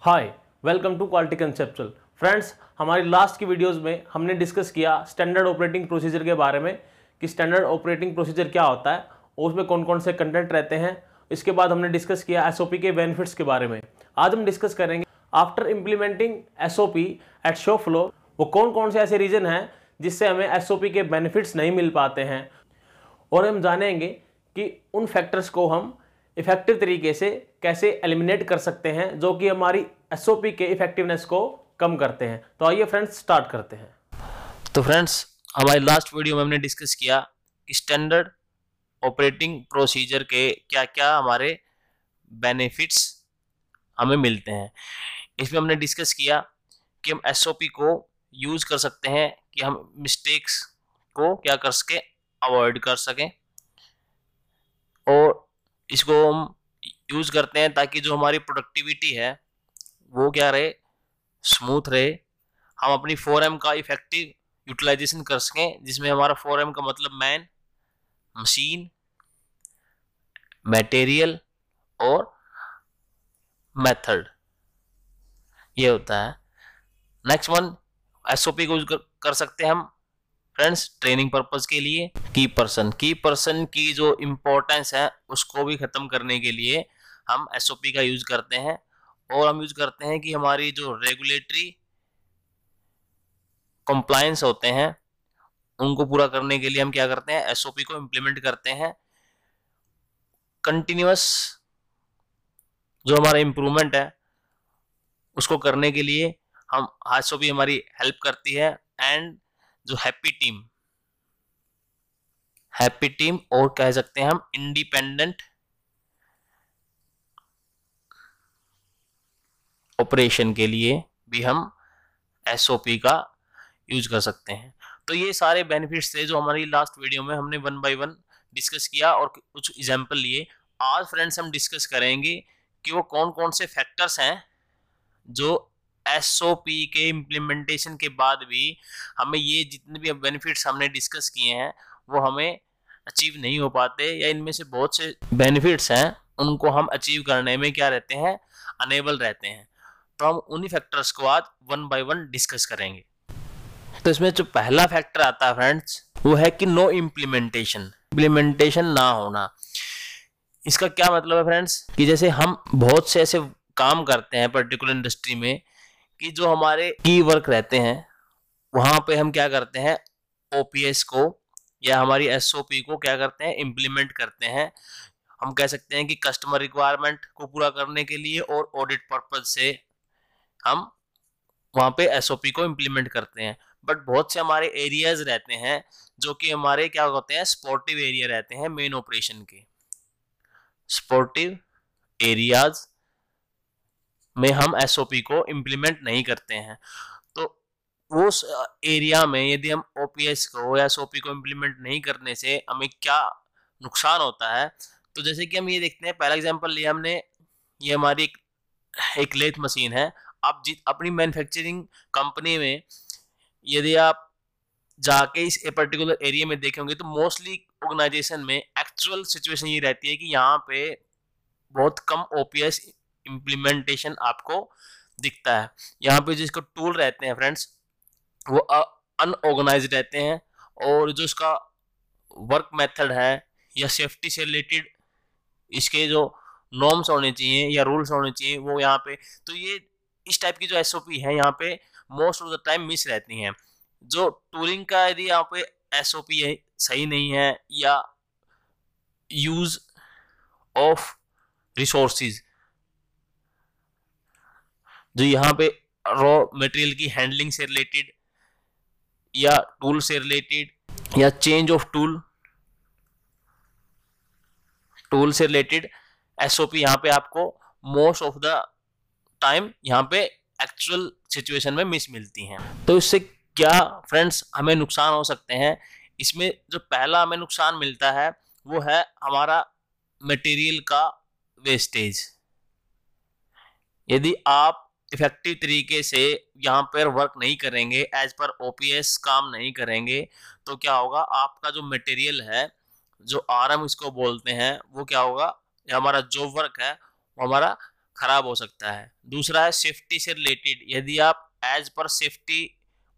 Hi, welcome to quality conceptual. Friends, हमारी last की videos में हमने डिस्कस किया स्टैंडर्ड ऑपरेटिंग प्रोसीजर के बारे में कि स्टैंडर्ड ऑपरेटिंग प्रोसीजर क्या होता है और उसमें कौन कौन से कंटेंट रहते हैं। इसके बाद हमने डिस्कस किया एसओपी के बेनिफिट्स के बारे में। आज हम डिस्कस करेंगे after implementing SOP eight shop floor वो कौन कौन से ऐसे रीजन हैं जिससे हमें एसओपी के बेनिफिट्स नहीं मिल पाते हैं, और हम जानेंगे कि उन फैक्टर्स को हम इफेक्टिव तरीके से कैसे एलिमिनेट कर सकते हैं जो कि हमारी एसओपी के इफेक्टिवनेस को कम करते हैं। तो आइए फ्रेंड्स स्टार्ट करते हैं। तो फ्रेंड्स, हमारी लास्ट वीडियो में हमने डिस्कस किया कि स्टैंडर्ड ऑपरेटिंग प्रोसीजर के क्या क्या हमारे बेनिफिट्स हमें मिलते हैं। इसमें हमने डिस्कस किया कि हम एसओपी को यूज कर सकते हैं कि हम मिस्टेक्स को क्या कर सके, अवॉइड कर सकें, और इसको हम यूज करते हैं ताकि जो हमारी प्रोडक्टिविटी है वो क्या रहे, स्मूथ रहे। हम अपनी 4M का इफेक्टिव यूटिलाइजेशन कर सकें, जिसमें हमारा 4M का मतलब मैन, मशीन, मटेरियल और मेथड ये होता है। नेक्स्ट वन, एसओपी को यूज कर सकते हैं हम फ्रेंड्स ट्रेनिंग पर्पस के लिए। की पर्सन की जो इम्पोर्टेंस है उसको भी खत्म करने के लिए हम एसओपी का यूज करते हैं। और हम यूज करते हैं कि हमारी जो रेगुलेटरी कंप्लायंस होते हैं उनको पूरा करने के लिए हम क्या करते हैं, एसओपी को इम्प्लीमेंट करते हैं। कंटिन्यूअस जो हमारा इम्प्रूवमेंट है उसको करने के लिए हम एसओपी हमारी हेल्प करती है। एंड जो हैप्पी टीम और कह सकते हैं हम इंडिपेंडेंट ऑपरेशन के लिए भी हम एसओपी का यूज कर सकते हैं। तो ये सारे बेनिफिट्स थे जो हमारी लास्ट वीडियो में हमने वन बाय वन डिस्कस किया और कुछ एग्जांपल लिए। आज फ्रेंड्स हम डिस्कस करेंगे कि वो कौन कौन से फैक्टर्स हैं जो एसओपी के इम्प्लीमेंटेशन के बाद भी हमें ये जितने भी बेनिफिट्स हमने डिस्कस किए हैं वो हमें अचीव नहीं हो पाते, या इनमें से बहुत से बेनिफिट्स हैं उनको हम अचीव करने में क्या रहते हैं, अनेबल रहते हैं। तो हम उन्हीं फैक्टर्स को आज वन बाय वन डिस्कस करेंगे। तो इसमें जो पहला फैक्टर आता है फ्रेंड्स वो है कि नो इम्प्लीमेंटेशन ना होना। इसका क्या मतलब है फ्रेंड्स कि जैसे हम बहुत से ऐसे काम करते हैं पर्टिकुलर इंडस्ट्री में कि जो हमारे की वर्क रहते हैं वहां पे हम क्या करते हैं, ओपीएस को या हमारी एसओपी को क्या करते हैं, इम्प्लीमेंट करते हैं। हम कह सकते हैं कि कस्टमर रिक्वायरमेंट को पूरा करने के लिए और ऑडिट पर्पज से हम वहां पे एसओपी को इम्प्लीमेंट करते हैं। बट बहुत से हमारे एरियाज रहते हैं जो कि हमारे क्या होते हैं, स्पोर्टिव एरिया रहते हैं मेन ऑपरेशन के। स्पोर्टिव एरियाज में हम एसओपी को इम्प्लीमेंट नहीं करते हैं। तो उस एरिया में यदि हम ओपीएस को या एसओपी को इम्प्लीमेंट नहीं करने से हमें क्या नुकसान होता है, तो जैसे कि हम ये देखते हैं, पहला एग्जांपल लिया हमने, ये हमारी एक लेथ मशीन है। आप अपनी मैन्युफैक्चरिंग कंपनी में यदि आप जाके इस पर्टिकुलर एरिया में देखेंगे तो मोस्टली ऑर्गेनाइजेशन में एक्चुअल सिचुएशन ये रहती है कि यहाँ पे बहुत कम ओपीएस इम्प्लीमेंटेशन आपको दिखता है। यहाँ पे जिसको टूल रहते हैं फ्रेंड्स वो अनऑर्गेनाइज्ड रहते हैं, और जो इसका वर्क मेथड है या सेफ्टी से रिलेटेड इसके जो नॉर्म्स होने चाहिए या रूल्स होने चाहिए वो यहाँ पे, तो ये इस टाइप की जो एसओपी है यहाँ पे most of the time miss रहती हैं। जो टूलिंग का यदि यहाँ पे एसओपी सही नहीं है या यूज ऑफ रिसोर्सेज, जो यहाँ पे रॉ मटेरियल की हैंडलिंग से रिलेटेड या टूल से रिलेटेड या चेंज ऑफ टूल से रिलेटेड एसओपी यहाँ पे आपको मोस्ट ऑफ द टाइम यहाँ पे एक्चुअल सिचुएशन में मिस मिलती हैं। तो इससे क्या फ्रेंड्स हमें नुकसान हो सकते हैं। इसमें जो पहला हमें नुकसान मिलता है वो है हमारा मटेरियल का वेस्टेज। यदि आप इफेक्टिव तरीके से यहाँ पर वर्क नहीं करेंगे, एज पर ओपीएस काम नहीं करेंगे, तो क्या होगा, आपका जो मटेरियल है, जो आरएम इसको बोलते हैं, वो क्या होगा, हमारा जो वर्क है वो हमारा खराब हो सकता है। दूसरा है सेफ्टी से रिलेटेड, यदि आप as per safety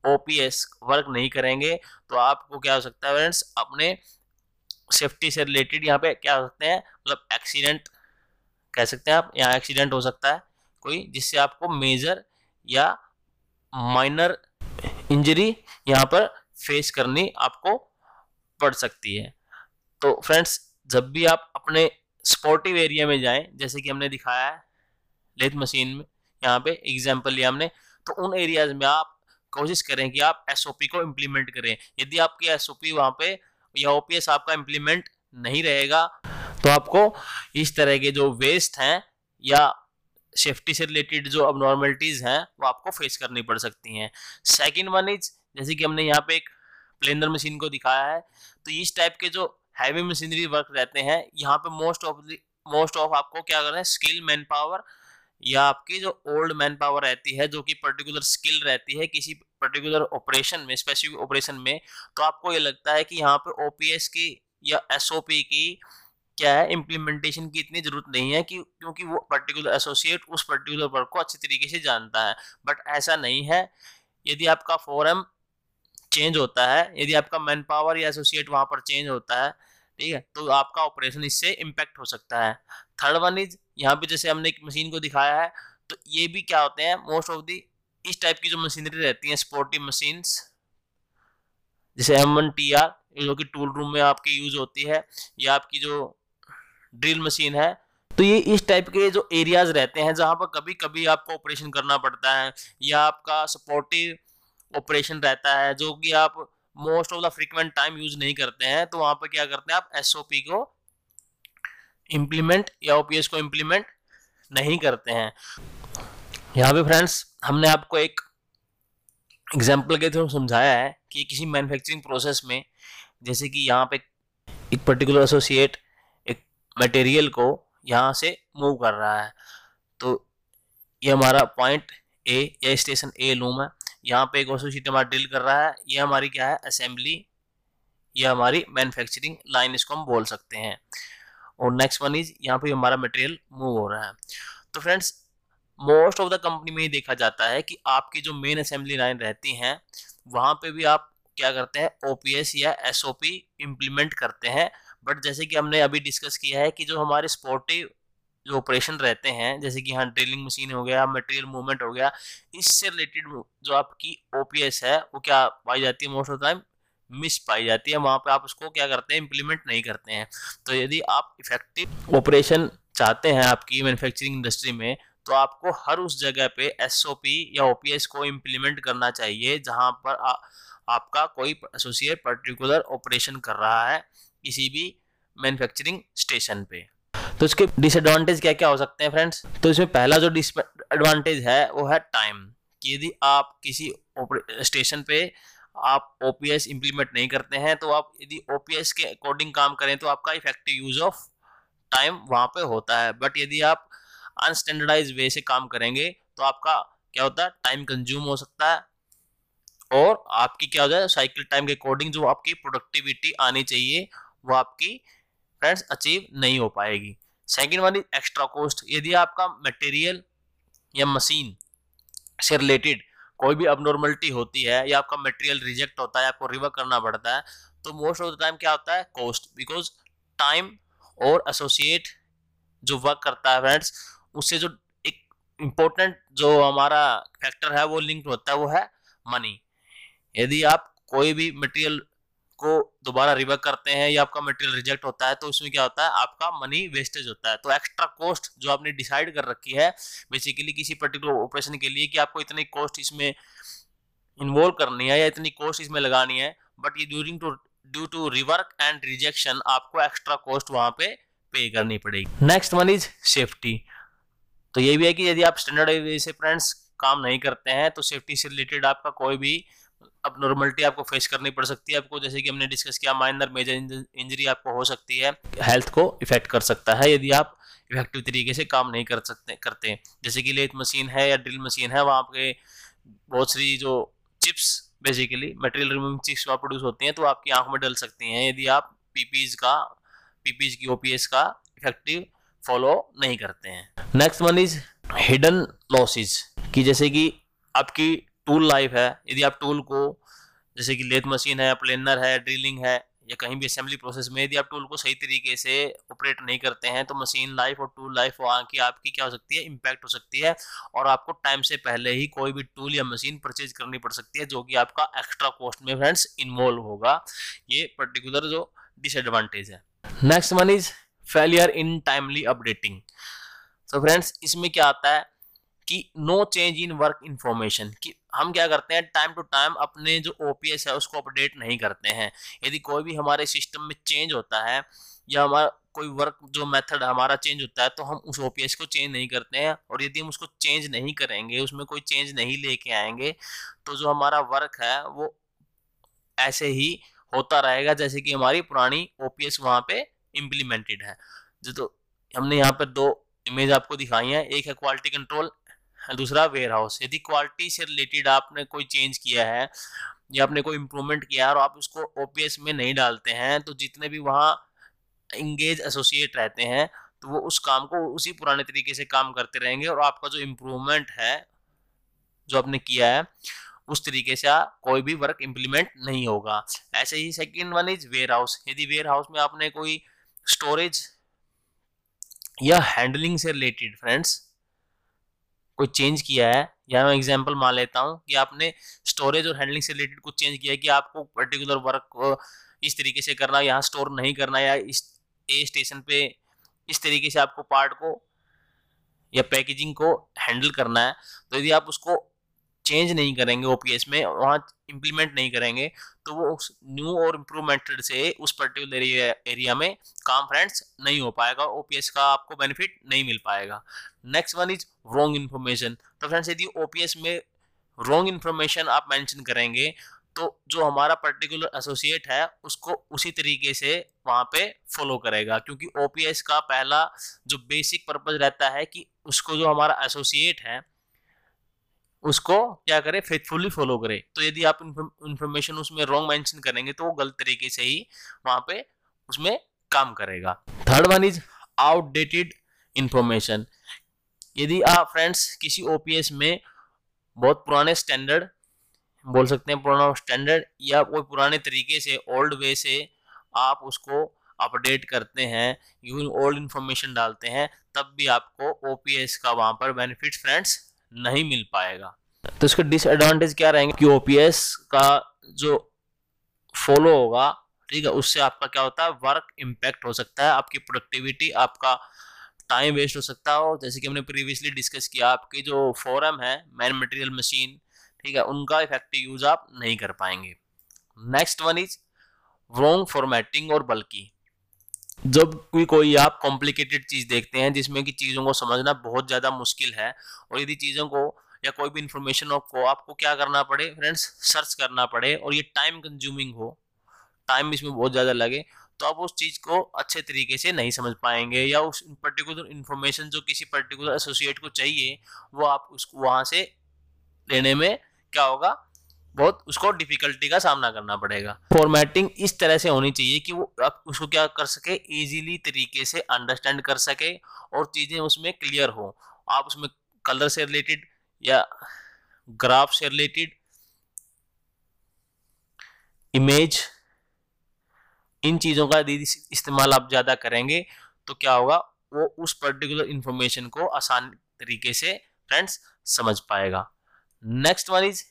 OPS work नहीं करेंगे तो आपको क्या हो सकता है फ्रेंड्स, अपने सेफ्टी से रिलेटेड यहाँ पे क्या हो सकते हैं, मतलब एक्सीडेंट कह सकते हैं आप, यहाँ एक्सीडेंट हो सकता है कोई, जिससे आपको मेजर या माइनर इंजरी यहाँ पर फेस करनी आपको पड़ सकती है। तो फ्रेंड्स, जब भी आप अपने स्पोर्टिव एरिया में जाएं, जैसे कि हमने दिखाया है लेथ मशीन में, यहाँ पे एग्जांपल लिया हमने, तो उन एरियाज में आप कोशिश करें कि आप एसओपी को इम्प्लीमेंट करें। यदि आपकी एसओपी वहाँ पे या ओपीएस आपका इम्प्लीमेंट नहीं रहेगा तो आपको इस तरह के जो वेस्ट हैं या सेफ्टी से रिलेटेड जो अबनॉर्मलिटीज हैं वो आपको फेस करनी पड़ सकती हैं। सेकंड वन इज, जैसे कि हमने यहाँ पे एक प्लेनर मशीन को दिखाया है, तो इस टाइप के जो हैवी मशीनरी वर्क रहते हैं, यहाँ पे मोस्ट ऑफ आपको क्या करना है, स्किल मैन पावर या आपकी जो ओल्ड मैन पावर रहती है, जो कि पर्टिकुलर स्किल रहती है किसी पर्टिकुलर ऑपरेशन में, स्पेसिफिक ऑपरेशन में, तो आपको ये लगता है कि यहाँ पे ओपीएस की या एसओपी की क्या है, इम्प्लीमेंटेशन की इतनी जरूरत नहीं है कि क्योंकि वो पर्टिकुलर एसोसिएट उस पर्टिकुलर वर्क को अच्छी तरीके से जानता है। बट ऐसा नहीं है। यदि आपका फोरम चेंज होता है, यदि आपका मैन पावर या एसोसिएट वहां पर चेंज होता है, ठीक है, तो आपका ऑपरेशन इससे इम्पैक्ट हो सकता है। थर्ड वन इज, यहाँ पे जैसे हमने एक मशीन को दिखाया है, तो ये भी क्या होते हैं, मोस्ट ऑफ दी इस टाइप की जो मशीनरी रहती है स्पोर्टिव मशीन्स, जैसे M1TR जो कि टूल रूम में आपकी यूज होती है, या आपकी जो ड्रिल मशीन है, तो ये इस टाइप के जो एरियाज रहते हैं जहां पर कभी कभी आपको ऑपरेशन करना पड़ता है, या आपका सपोर्टिव ऑपरेशन रहता है जो कि आप most of the frequent time use नहीं करते हैं, तो वहां पर क्या करते हैं, आप एसओपी को इम्प्लीमेंट या ओपीएस को इम्प्लीमेंट नहीं करते हैं। यहाँ पे फ्रेंड्स हमने आपको एक एग्जाम्पल के थ्रू समझाया है कि किसी मैन्युफैक्चरिंग प्रोसेस में, जैसे कि यहाँ पे एक पर्टिकुलर एसोसिएट एक मटेरियल को यहाँ से मूव कर रहा है, तो ये हमारा पॉइंट ए या स्टेशन ए लूम है, यहाँ पे एक एसोसिएट हमारा डील कर रहा है, ये हमारी क्या है, असेंबली या हमारी मैन्युफैक्चरिंग लाइन इसको हम बोल सकते हैं। और नेक्स्ट वन इज, यहाँ पे हमारा मटेरियल मूव हो रहा है। तो friends, most of the company में ही देखा जाता है कि आपकी जो मेन असेंबली लाइन रहती हैं वहाँ पे भी आप क्या करते हैं, ओपीएस या एसओपी इम्प्लीमेंट करते हैं। बट जैसे कि हमने अभी डिस्कस किया है कि जो हमारे स्पोर्टिव जो ऑपरेशन रहते हैं, जैसे कि यहाँ ड्रिलिंग मशीन हो गया, मटेरियल मूवमेंट हो गया, इससे रिलेटेड जो आपकी ओपीएस है वो क्या पाई जाती है, most of the time miss पाई जाती है, वहाँ पे आप उसको क्या करते हैं, इम्प्लीमेंट नहीं करते हैं। तो यदि आप इफेक्टिव ऑपरेशन चाहते हैं आपकी मैन्युफैक्चरिंग इंडस्ट्री में, तो आपको हर उस जगह पे एसओपी या ओपीएस को इम्प्लीमेंट करना चाहिए जहां पर आपका कोई एसोसिएट पर्टिकुलर ऑपरेशन कर रहा है किसी भी मैन्युफैक्चरिंग स्टेशन पे। तो इसके डिसएडवांटेज क्या क्या हो सकते हैं फ्रेंड्स? तो इसमें पहला जो डिसएडवांटेज है वो है टाइम, कि यदि आप किसी स्टेशन पे आप ओपीएस इम्प्लीमेंट नहीं करते हैं, तो आप यदि ओपीएस के अकॉर्डिंग काम करें तो आपका इफेक्टिव यूज ऑफ टाइम वहां पे होता है। बट यदि आप अनस्टैंडर्डाइज वे से काम करेंगे तो आपका क्या होता है, टाइम कंज्यूम हो सकता है, और आपकी क्या हो जाए, साइकिल टाइम के अकॉर्डिंग जो आपकी प्रोडक्टिविटी आनी चाहिए वो आपकी फ्रेंड्स अचीव नहीं हो पाएगी। Second one is extra cost. यदि आपका मटेरियल या मशीन से रिलेटेड कोई भी अबनॉर्मलिटी होती है या आपका मटेरियल रिजेक्ट होता है, आपको रिवर्क करना पड़ता है, तो मोस्ट ऑफ द टाइम क्या होता है, कॉस्ट, बिकॉज टाइम और एसोसिएट जो वर्क करता है फ्रेंड्स, उससे जो एक इम्पोर्टेंट जो हमारा फैक्टर है वो लिंक्ड होता है, वो है मनी। यदि आप कोई भी मटेरियल को दोबारा रिवर्क करते हैं या आपका मटेरियल रिजेक्ट होता है, तो उसमें क्या होता है, आपका मनी वेस्टेज होता है। तो एक्स्ट्रा कॉस्ट जो आपने डिसाइड कर रखी है बेसिकली किसी पर्टिकुलर ऑपरेशन के लिए कि आपको इतनी कॉस्ट इसमें इन्वॉल्व करनी है या इतनी कॉस्ट इसमें लगानी है, बट ये due to rework and rejection आपको एक्स्ट्रा कॉस्ट वहां पे पे करनी पड़ेगी। Next one is safety. तो ये भी है कि यदि आप स्टैंडर्ड वे से फ्रेंड्स काम नहीं करते हैं तो सेफ्टी से रिलेटेड आपका कोई भी अबनॉर्मलिटी आपको फेस करनी पड़ सकती है आपको, जैसे कि हमने डिस्कस किया, माइनर मेजर इंजरी आपको हो सकती है, हेल्थ को इफेक्ट कर सकता है यदि आप इफेक्टिव तरीके से काम नहीं करते। जैसे कि लेथ मशीन है या ड्रिल मशीन है, वहाँ पे बहुत सारी जो chips basically material removing chips produce होती हैं, तो आपकी आंख में डल सकती हैं यदि आप पीपीज की ओपीएस का इफेक्टिव फॉलो नहीं करते हैं। Next one is hidden losses, कि जैसे कि आपकी टूल लाइफ है, यदि आप टूल को जैसे कि लेथ मशीन है, प्लेनर है, ड्रिलिंग है, या कहीं भी असेंबली प्रोसेस में यदि आप टूल को सही तरीके से ऑपरेट नहीं करते हैं तो मशीन लाइफ और टूल लाइफ वहाँ की आपकी क्या हो सकती है, इम्पैक्ट हो सकती है, और आपको टाइम से पहले ही कोई भी टूल या मशीन परचेज करनी पड़ सकती है, जो कि आपका एक्स्ट्रा कॉस्ट में फ्रेंड्स इन्वॉल्व होगा। ये पर्टिकुलर जो डिसएडवांटेज है। Next one is failure in timely updating. तो फ्रेंड्स इसमें क्या आता है कि no change in work information, कि हम क्या करते हैं टाइम टू टाइम अपने जो ओपीएस है उसको अपडेट नहीं करते हैं। यदि कोई भी हमारे सिस्टम में चेंज होता है या हमारा कोई वर्क जो मेथड हमारा चेंज होता है तो हम उस ओपीएस को चेंज नहीं करते हैं, और यदि हम उसको चेंज नहीं करेंगे, उसमें कोई चेंज नहीं लेके आएंगे, तो जो हमारा वर्क है वो ऐसे ही होता रहेगा जैसे कि हमारी पुरानी ओपीएस वहाँ पे इम्प्लीमेंटेड है। तो हमने यहाँ पे दो इमेज आपको दिखाई है, एक है क्वालिटी कंट्रोल, दूसरा वेयर हाउस। यदि क्वालिटी से रिलेटेड आपने कोई चेंज किया है या आपने कोई इम्प्रूवमेंट किया है और आप उसको ओपीएस में नहीं डालते हैं, तो जितने भी वहाँ इंगेज एसोसिएट रहते हैं तो वो उस काम को उसी पुराने तरीके से काम करते रहेंगे, और आपका जो इम्प्रूवमेंट है जो आपने किया है उस तरीके से कोई भी वर्क इम्प्लीमेंट नहीं होगा। ऐसे ही second one is warehouse. यदि वेयर हाउस में आपने कोई स्टोरेज या हैंडलिंग से रिलेटेड फ्रेंड्स कोई चेंज किया है, या मैं एग्जांपल मान लेता हूं कि आपने स्टोरेज और हैंडलिंग से रिलेटेड कुछ चेंज किया है कि आपको पर्टिकुलर वर्क इस तरीके से करना, यहाँ स्टोर नहीं करना, या इस ए स्टेशन पे इस तरीके से आपको पार्ट को या पैकेजिंग को हैंडल करना है, तो यदि आप उसको चेंज नहीं करेंगे ओपीएस में, वहाँ इम्प्लीमेंट नहीं करेंगे, तो वो उस न्यू और इम्प्रूव मेथड से उस पर्टिकुलर एरिया में काम फ्रेंड्स नहीं हो पाएगा, ओपीएस का आपको बेनिफिट नहीं मिल पाएगा। Next one is wrong information. तो फ्रेंड्स यदि ओपीएस में रॉन्ग इन्फॉर्मेशन आप मेंशन करेंगे तो जो हमारा पर्टिकुलर एसोसिएट है उसको उसी तरीके से वहाँ पे फॉलो करेगा, क्योंकि ओपीएस का पहला जो बेसिक पर्पज रहता है कि उसको जो हमारा एसोसिएट है उसको क्या करे, फेथफुली फॉलो करे। तो यदि आप इंफॉर्मेशन उसमें रॉन्ग मेंशन करेंगे तो वो गलत तरीके से ही वहां पे उसमें काम करेगा। Third one is outdated information. यदि आप फ्रेंड्स किसी ओपीएस में बहुत पुराने स्टैंडर्ड बोल सकते हैं, पुराना स्टैंडर्ड या कोई पुराने तरीके से ओल्ड वे से आप उसको अपडेट करते हैं, ओल्ड इंफॉर्मेशन डालते हैं, तब भी आपको ओपीएस का वहां पर बेनिफिट फ्रेंड्स नहीं मिल पाएगा। तो इसके डिसएडवांटेज क्या रहेंगे कि ओपीएस का जो फॉलो होगा, ठीक है, उससे आपका क्या होता है, वर्क इम्पैक्ट हो सकता है, आपकी प्रोडक्टिविटी, आपका टाइम वेस्ट हो सकता है, और जैसे कि हमने प्रीवियसली डिस्कस किया आपकी जो फोरम है मैन मटेरियल मशीन, ठीक है, उनका इफेक्टिव यूज आप नहीं कर पाएंगे। Next one is wrong formatting और बल्कि। जब कोई आप कॉम्प्लिकेटेड चीज देखते हैं जिसमें कि चीजों को समझना बहुत ज्यादा मुश्किल है, और यदि चीजों को या कोई भी इंफॉर्मेशन को आपको क्या करना पड़े फ्रेंड्स, सर्च करना पड़े, और ये टाइम कंज्यूमिंग हो, टाइम इसमें बहुत ज्यादा लगे, तो आप उस चीज को अच्छे तरीके से नहीं समझ पाएंगे, या उस पर्टिकुलर इंफॉर्मेशन जो किसी पर्टिकुलर एसोसिएट को चाहिए वो आप उसको वहां से लेने में क्या होगा, बहुत उसको डिफिकल्टी का सामना करना पड़ेगा। फॉर्मेटिंग इस तरह से होनी चाहिए कि वो आप उसको क्या कर सके, इजीली तरीके से अंडरस्टैंड कर सके और चीजें उसमें क्लियर हो। आप उसमें कलर से रिलेटेड या ग्राफ से रिलेटेड, इमेज, इन चीजों का यदि इस्तेमाल आप ज्यादा करेंगे तो क्या होगा, वो उस पर्टिकुलर इंफॉर्मेशन को आसान तरीके से फ्रेंड्स समझ पाएगा। Next one is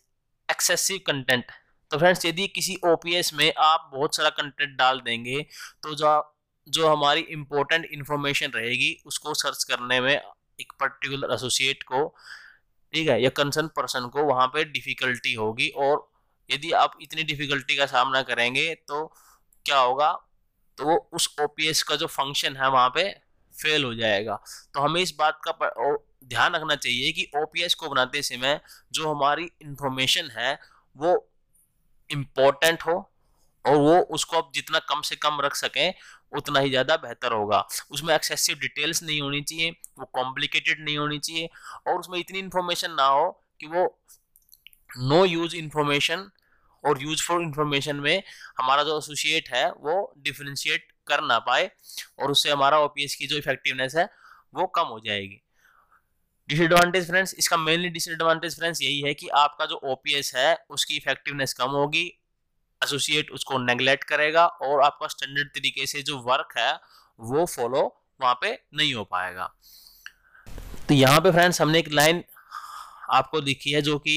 excessive content. तो फ्रेंड्स यदि किसी ओपीएस में आप बहुत सारा कंटेंट डाल देंगे तो जो हमारी इंपॉर्टेंट इंफॉर्मेशन रहेगी उसको सर्च करने में एक पर्टिकुलर एसोसिएट को, ठीक है, या कंसर्न पर्सन को वहां पे डिफिकल्टी होगी, और यदि आप इतनी डिफिकल्टी का सामना करेंगे तो क्या होगा, तो वो उस ओपीएस का जो फंक्शन है वहां पे फेल हो जाएगा। तो हमें इस बात का ध्यान रखना चाहिए कि ओपीएस को बनाते समय जो हमारी इंफॉर्मेशन है वो इम्पोर्टेंट हो, और वो उसको आप जितना कम से कम रख सकें उतना ही ज़्यादा बेहतर होगा। उसमें एक्सेसिव डिटेल्स नहीं होनी चाहिए, वो कॉम्प्लिकेटेड नहीं होनी चाहिए, और उसमें इतनी इंफॉर्मेशन ना हो कि वो नो यूज इंफॉर्मेशन और यूजफुल इंफॉर्मेशन में हमारा जो एसोसिएट है वो डिफरेंशिएट कर ना पाए और उससे हमारा ओपीएस की जो इफेक्टिवनेस है वो कम हो जाएगी। डिसएडवांटेज फ्रेंड्स, इसका मेनली डिसएडवांटेज फ्रेंड्स यही है कि आपका जो ओपीएस है उसकी इफेक्टिवनेस कम होगी, एसोसिएट उसको नेग्लेक्ट करेगा और आपका स्टैंडर्ड तरीके से जो वर्क है वो फॉलो वहां पे नहीं हो पाएगा। तो यहाँ पे फ्रेंड्स हमने एक लाइन आपको दिखी है जो कि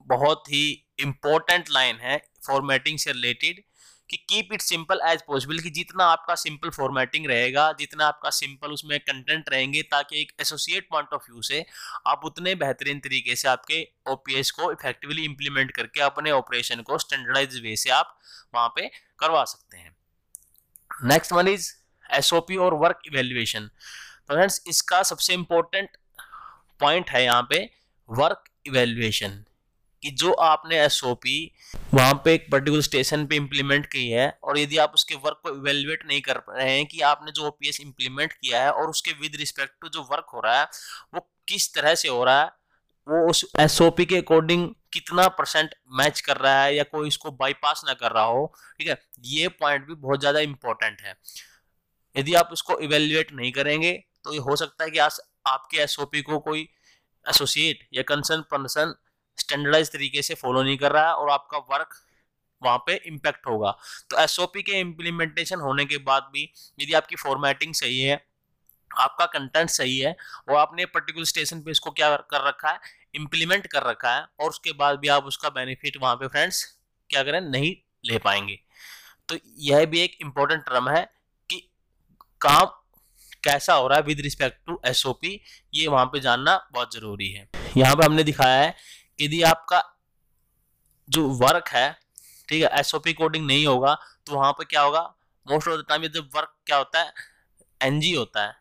बहुत ही इंपॉर्टेंट लाइन है फॉर्मेटिंग से रिलेटेड, कि keep it simple as possible, कि जितना आपका सिंपल फॉर्मेटिंग रहेगा, जितना आपका सिंपल उसमें कंटेंट रहेंगे, ताकि एक एसोसिएट पॉइंट ऑफ व्यू से आप उतने बेहतरीन तरीके से आपके ओपीएस को इफेक्टिवली इंप्लीमेंट करके अपने ऑपरेशन को स्टैंडर्डाइज वे से आप वहां पे करवा सकते हैं। नेक्स्ट वन इज एसओपी और वर्क इवेल्युएशन। तो फ्रेंड्स इसका सबसे इंपॉर्टेंट पॉइंट है यहाँ पे वर्क इवेल्युएशन, कि जो आपने एसओपी वहां पे एक पर्टिकुलर स्टेशन पे इंप्लीमेंट की है और यदि आप उसके वर्क को इवेल्युएट नहीं कर रहे हैं कि आपने जो ओपीएस इंप्लीमेंट किया है और उसके विद रिस्पेक्ट टू जो वर्क हो रहा है वो किस तरह से हो रहा है, वो उस एसओपी के अकॉर्डिंग कितना परसेंट मैच कर रहा है या कोई इसको बाईपास ना कर रहा हो, ठीक है, ये पॉइंट भी बहुत ज्यादा इंपॉर्टेंट है। यदि आप उसको इवेल्युएट नहीं करेंगे तो ये हो सकता है कि आपके एसओपी को कोई एसोसिएट या कंसर्न पर्सन स्टैंडर्डाइज तरीके से फॉलो नहीं कर रहा है और आपका वर्क वहां पे इम्पैक्ट होगा। तो एसओपी के इम्प्लीमेंटेशन होने के बाद भी यदि आपकी फॉर्मेटिंग सही है, आपका कंटेंट सही है और आपने पर्टिकुलर स्टेशन पे इसको क्या कर रखा है, इम्प्लीमेंट कर रखा है, और उसके बाद भी आप उसका बेनिफिट वहां पे फ्रेंड्स क्या करें, नहीं ले पाएंगे। तो यह भी एक इम्पोर्टेंट टर्म है कि काम कैसा हो रहा है विद रिस्पेक्ट टू एसओपी, ये वहां पे जानना बहुत जरूरी है। यहाँ पे हमने दिखाया है कि यदि आपका जो वर्क है, ठीक है, एसओपी कोडिंग नहीं होगा तो वहां पे क्या होगा, मोस्ट ऑफ द टाइम जब वर्क क्या होता है, एनजी होता है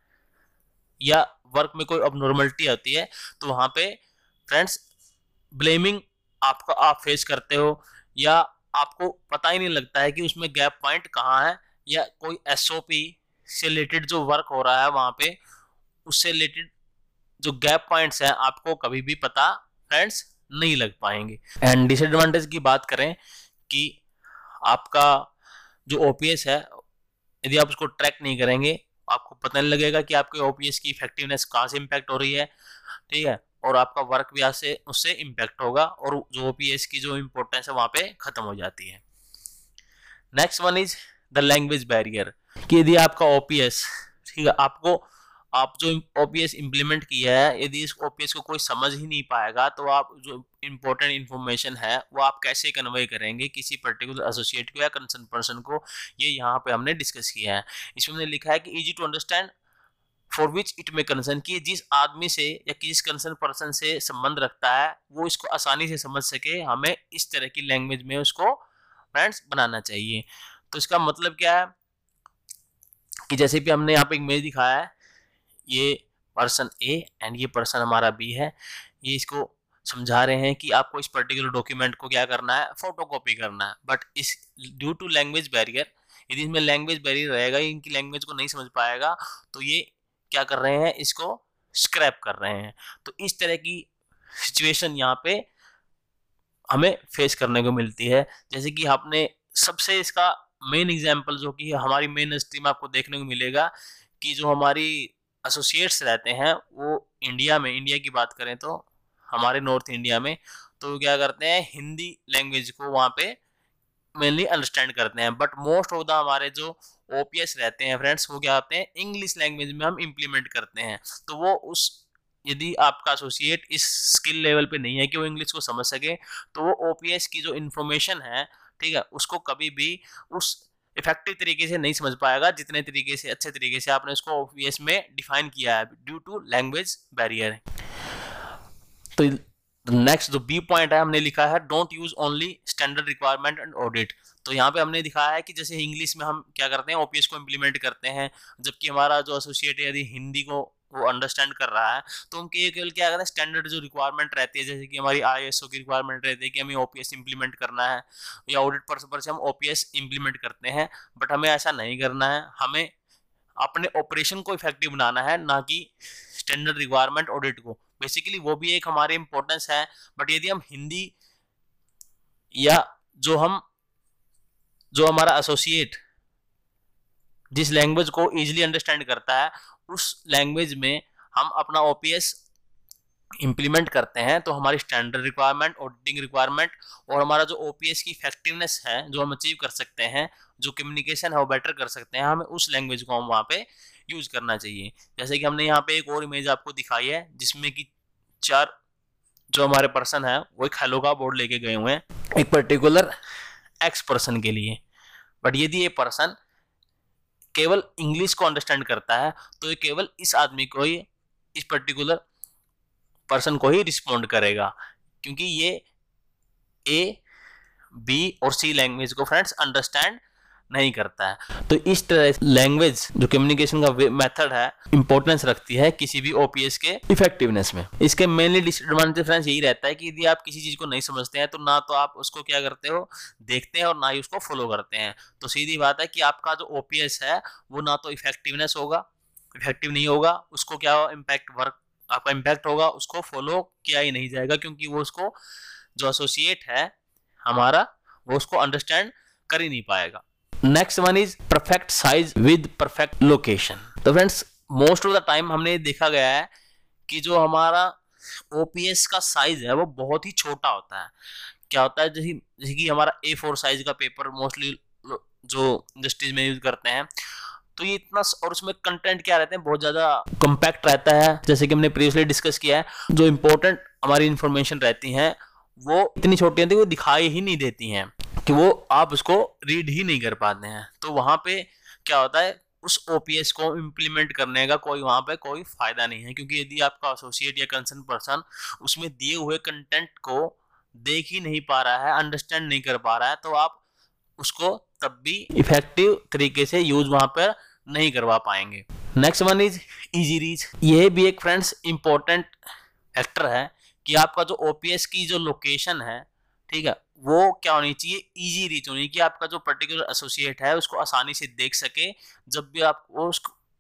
या वर्क में कोई अबनॉर्मलिटी होती है, तो वहां पे फ्रेंड्स ब्लेमिंग आपको आप फेस करते हो या आपको पता ही नहीं लगता है कि उसमें गैप पॉइंट कहाँ है, या कोई एसओपी से रिलेटेड जो वर्क हो रहा है वहां पे उससे रिलेटेड जो गैप पॉइंट्स हैं आपको कभी भी पता फ्रेंड्स नहीं लग पाएंगे। एंड डिसएडवांटेज की बात करें कि आपका जो ओपीएस है यदि आप उसको ट्रैक नहीं करेंगे आपको पता नहीं लगेगा कि आपके ओपीएस की इफेक्टिवनेस कहाँ से इम्पैक्ट हो रही है, ठीक है, और आपका वर्क भी उससे इम्पैक्ट होगा और जो ओपीएस की जो इम्पोर्टेंस है वहां पे खत्म हो जाती है। Next one is the language barrier, कि यदि आपका ओपीएस, ठीक है, आप जो ओपीएस इंप्लीमेंट किया है यदि इस ओपीएस को कोई समझ ही नहीं पाएगा तो आप जो इम्पोर्टेंट इन्फॉर्मेशन है वो आप कैसे कन्वे करेंगे किसी पर्टिकुलर एसोसिएट को या कंसर्न पर्सन को, ये यहाँ पे हमने डिस्कस किया है। इसमें हमने लिखा है कि easy to understand for which it may concern, कि जिस आदमी से या किस कंसर्न पर्सन से संबंध रखता है वो इसको आसानी से समझ सके, हमें इस तरह की लैंग्वेज में उसको फ्रेंड्स बनाना चाहिए। तो इसका मतलब क्या है कि जैसे भी हमने यहाँ पे एक इमेज दिखाया है, ये पर्सन ए एंड ये पर्सन हमारा बी है, ये इसको समझा रहे हैं कि आपको इस पर्टिकुलर डॉक्यूमेंट को क्या करना है, फोटोकॉपी करना है, बट इस ड्यू टू लैंग्वेज बैरियर, यदि इसमें लैंग्वेज बैरियर रहेगा, इनकी लैंग्वेज को नहीं समझ पाएगा तो ये क्या कर रहे हैं, इसको स्क्रैप कर रहे हैं। तो इस तरह की सिचुएशन यहाँ पे हमें फेस करने को मिलती है। जैसे कि आपने सबसे इसका मेन एग्जांपल जो कि हमारी मेन हिस्ट्री में आपको देखने को मिलेगा कि जो हमारी एसोसिएट्स रहते हैं वो इंडिया की बात करें तो हमारे नॉर्थ इंडिया में तो क्या करते हैं, हिंदी लैंग्वेज को वहाँ पे मेनली अंडरस्टैंड करते हैं, बट मोस्ट ऑफ द हमारे जो ओपीएस रहते हैं फ्रेंड्स वो क्या करते हैं, इंग्लिश लैंग्वेज में हम इम्प्लीमेंट करते हैं। तो वो उस यदि आपका एसोसिएट इस स्किल लेवल पे नहीं है कि वो इंग्लिश को समझ सके तो वो ओपीएस की जो इन्फॉर्मेशन है, ठीक है, उसको कभी भी उस इफेक्टिव तरीके से नहीं समझ पाएगा जितने तरीके से अच्छे तरीके से आपने उसको ओपीएस में डिफाइन किया है ड्यू टू लैंग्वेज बैरियर। तो नेक्स्ट जो बी पॉइंट है हमने लिखा है don't use only standard requirement and audit. तो यहाँ पे हमने दिखाया है कि जैसे इंग्लिश में हम क्या करते हैं, ओपीएस को इम्प्लीमेंट करते हैं, जबकि हमारा जो एसोसिएट है यदि हिंदी को वो अंडरस्टैंड कर रहा है तो उनके केवल क्या करते हैं, स्टैंडर्ड जो रिक्वायरमेंट रहती है जैसे कि हमारी आईएसओ की रिक्वायरमेंट रहती है कि हमें ओपीएस इंप्लीमेंट करना है या ऑडिट पर्पस से हम ओपीएस इंप्लीमेंट करते हैं, बट हमें ऐसा नहीं करना है, हमें अपने ऑपरेशन को इफेक्टिव बनाना है, ना कि स्टैंडर्ड रिक्वायरमेंट ऑडिट को। बेसिकली वो भी एक हमारे इंपॉर्टेंस है, बट यदि हम हिंदी या जो हमारा एसोसिएट जिस लैंग्वेज को इजीली अंडरस्टैंड करता है उस लैंग्वेज में हम अपना ओपीएस इंप्लीमेंट करते हैं, तो हमारी स्टैंडर्ड रिक्वायरमेंट, ऑडिटिंग रिक्वायरमेंट और हमारा जो ओपीएस की इफेक्टिवनेस है जो हम अचीव कर सकते हैं, जो कम्युनिकेशन है वो बेटर कर सकते हैं, हमें उस लैंग्वेज को हम वहाँ पे यूज करना चाहिए। जैसे कि हमने यहाँ पे एक और इमेज आपको दिखाई है जिसमें कि 4 जो हमारे पर्सन है वो एक हेलो का बोर्ड लेके गए हुए हैं एक पर्टिकुलर एक्स पर्सन के लिए। बट यदि ये पर्सन केवल इंग्लिश को अंडरस्टैंड करता है तो ये केवल इस आदमी को ही, इस पर्टिकुलर पर्सन को ही रिस्पॉन्ड करेगा, क्योंकि ये ए, बी और सी लैंग्वेज को फ्रेंड्स अंडरस्टैंड नहीं करता है। तो इस तरह लैंग्वेज जो कम्युनिकेशन का मेथड है इंपॉर्टेंस रखती है किसी भी ओपीएस के इफेक्टिवनेस में। इसके मेनली डिसएडवांटेज फ्रेंड्स यही रहता है कि यदि आप किसी चीज को नहीं समझते हैं तो ना तो आप उसको क्या करते हो, देखते हैं, और ना ही उसको फॉलो करते हैं। तो सीधी बात है कि आपका जो ओपीएस है वो ना तो इफेक्टिवनेस होगा, इफेक्टिव नहीं होगा, उसको क्या इम्पैक्ट वर्क आपका इम्पैक्ट होगा, उसको फॉलो किया ही नहीं जाएगा, क्योंकि वो उसको जो एसोसिएट है हमारा वो उसको अंडरस्टैंड कर ही नहीं पाएगा। Next one is perfect size with perfect location. तो friends most of the time हमने देखा गया है कि जो हमारा ओपीएस का साइज है वो बहुत ही छोटा होता है। क्या होता है, जैसे कि हमारा A4 साइज का पेपर मोस्टली जो इंडस्ट्रीज में यूज करते हैं, तो ये इतना, और उसमें कंटेंट क्या रहते हैं बहुत ज्यादा कॉम्पैक्ट रहता है। जैसे कि हमने प्रीवियसली डिस्कस किया है, जो इंपॉर्टेंट हमारी इंफॉर्मेशन रहती हैं वो इतनी छोटी होती है, वो दिखाई ही नहीं देती हैं कि वो आप उसको रीड ही नहीं कर पाते हैं। तो वहां पे क्या होता है, उस ओपीएस को इम्प्लीमेंट करने का वहां पे कोई फायदा नहीं है, क्योंकि यदि आपका एसोसिएट या कंसर्न पर्सन उसमें दिए हुए कंटेंट को देख ही नहीं पा रहा है, अंडरस्टैंड नहीं कर पा रहा है, तो आप उसको तब भी इफेक्टिव तरीके से यूज वहां पर नहीं करवा पाएंगे। Next one is easy reach. यह भी एक फ्रेंड्स इंपॉर्टेंट फैक्टर है कि आपका जो ओपीएस की जो लोकेशन है, ठीक है, वो क्या होनी चाहिए, इजी रीच होनी चाहिए, कि आपका जो पर्टिकुलर एसोसिएट है उसको आसानी से देख सके जब भी आपको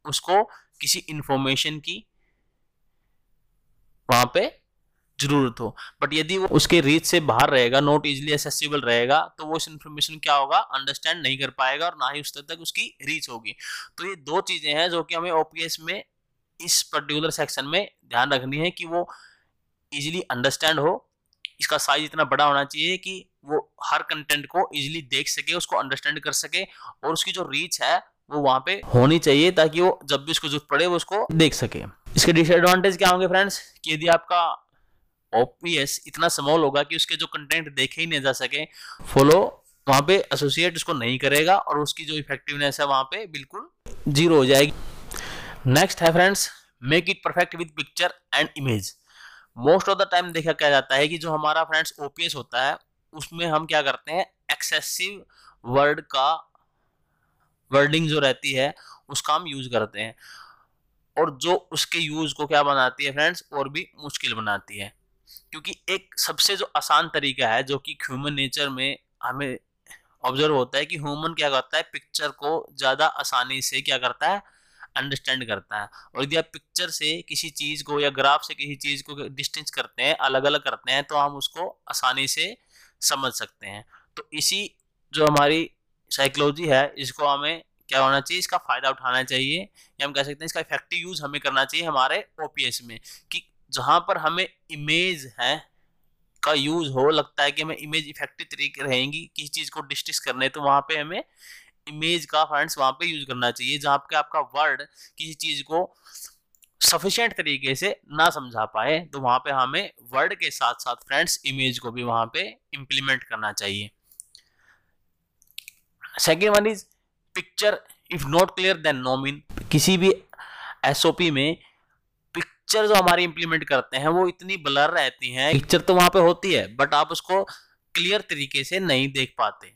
उसको किसी इंफॉर्मेशन की वहां पे जरूरत हो। बट यदि वो उसके रीच से बाहर रहेगा, नॉट इजीली एक्सेसिबल रहेगा, तो वो इस इंफॉर्मेशन क्या होगा, अंडरस्टैंड नहीं कर पाएगा और ना ही उस तक उसकी रीच होगी। तो ये दो चीजें हैं जो कि हमें ओपीएस में इस पर्टिकुलर सेक्शन में ध्यान रखनी है कि वो इजीली अंडरस्टैंड हो, इसका साइज इतना बड़ा होना चाहिए कि वो हर कंटेंट को इजीली देख सके, उसको अंडरस्टैंड कर सके, और उसकी जो रीच है वो वहां पे होनी चाहिए ताकि वो जब भी उसको जरूरत पड़े वो उसको देख सके। इसके डिसएडवांटेज क्या होंगे फ्रेंड्स, कि यदि आपका ओपीएस इतना स्मॉल होगा कि उसके जो कंटेंट देखे ही नहीं जा सके, फॉलो वहां पे एसोसिएट उसको नहीं करेगा और उसकी जो इफेक्टिवनेस है वहां पे बिल्कुल जीरो हो जाएगी। नेक्स्ट है friends make it perfect with picture and image. Most of the time देखा क्या जाता है कि जो हमारा फ्रेंड्स ओपीएस होता है उसमें हम क्या करते हैं, एक्सेसिव वर्डिंग जो रहती है उसका हम यूज करते हैं, और जो उसके यूज को क्या बनाती है फ्रेंड्स और भी मुश्किल बनाती है। क्योंकि एक सबसे जो आसान तरीका है जो कि ह्यूमन नेचर में हमें ऑब्जर्व होता है कि ह्यूमन क्या करता है, पिक्चर को ज्यादा आसानी से क्या करता है, अंडरस्टैंड करता है। और यदि आप पिक्चर से किसी चीज को या ग्राफ से किसी चीज को डिस्टेंस करते हैं, अलग अलग करते हैं, तो हम उसको आसानी से समझ सकते हैं। तो इसी जो हमारी साइकोलॉजी है इसको हमें क्या होना चाहिए, इसका फायदा उठाना चाहिए, या हम कह सकते हैं इसका इफेक्टिव यूज हमें करना चाहिए हमारे ओपीएस में, कि जहां पर हमें इमेज है का यूज हो, लगता है कि हमें इमेज इफेक्टिव तरीके रहेंगी किसी चीज को डिस्टिस करने, तो वहां पे हमें इमेज का फ्रेंड्स वहां पे यूज करना चाहिए। जहां पे आपका वर्ड किसी चीज को सफिशिएंट तरीके से ना समझा पाए, तो वहां पे हमें वर्ड के साथ साथ फ्रेंड्स इमेज को भी वहां पे इंप्लीमेंट करना चाहिए। Second one is picture if not clear then no mean. किसी भी एसओपी में पिक्चर जो हमारी इंप्लीमेंट करते हैं वो इतनी ब्लर रहती हैं, पिक्चर तो वहां पे होती है बट आप उसको क्लियर तरीके से नहीं देख पाते,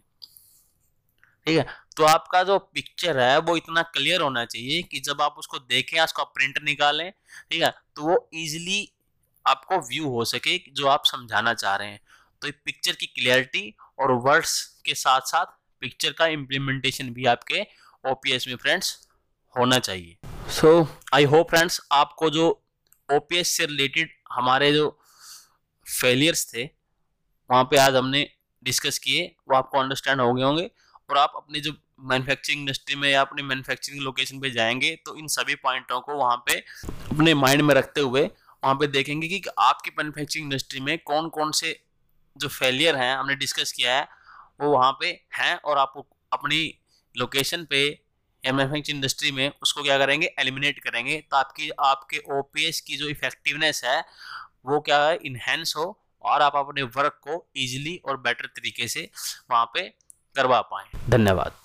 ठीक है। तो आपका जो पिक्चर है वो इतना क्लियर होना चाहिए कि जब आप उसको देखें, उसका प्रिंट निकालें, ठीक है, तो वो इजीली आपको व्यू हो सके जो आप समझाना चाह रहे हैं। तो पिक्चर की क्लियरिटी और वर्ड्स के साथ साथ पिक्चर का इम्प्लीमेंटेशन भी आपके ओपीएस में फ्रेंड्स होना चाहिए। सो आई होप फ्रेंड्स आपको जो ओपीएस से रिलेटेड हमारे जो फेलियर्स थे वहाँ पे आज हमने डिस्कस किए वो आपको अंडरस्टैंड हो गए होंगे, और आप अपने जो मैन्युफैक्चरिंग इंडस्ट्री में या अपने मैन्युफैक्चरिंग लोकेशन पे जाएंगे तो इन सभी पॉइंटों को वहाँ पे अपने माइंड में रखते हुए वहाँ पे देखेंगे कि आपकी मैन्युफैक्चरिंग इंडस्ट्री में कौन कौन से जो फेलियर हैं हमने डिस्कस किया है वो वहाँ पे हैं, और आप अपनी लोकेशन पे या मैन्युफैक्चरिंग इंडस्ट्री में उसको क्या करेंगे, एलिमिनेट करेंगे, ताकि आपके ओपीएस की जो इफेक्टिवनेस है वो क्या है, इनहेंस हो, और आप अपने वर्क को इजीली और बेटर तरीके से वहाँ पे करवा पाएं। धन्यवाद।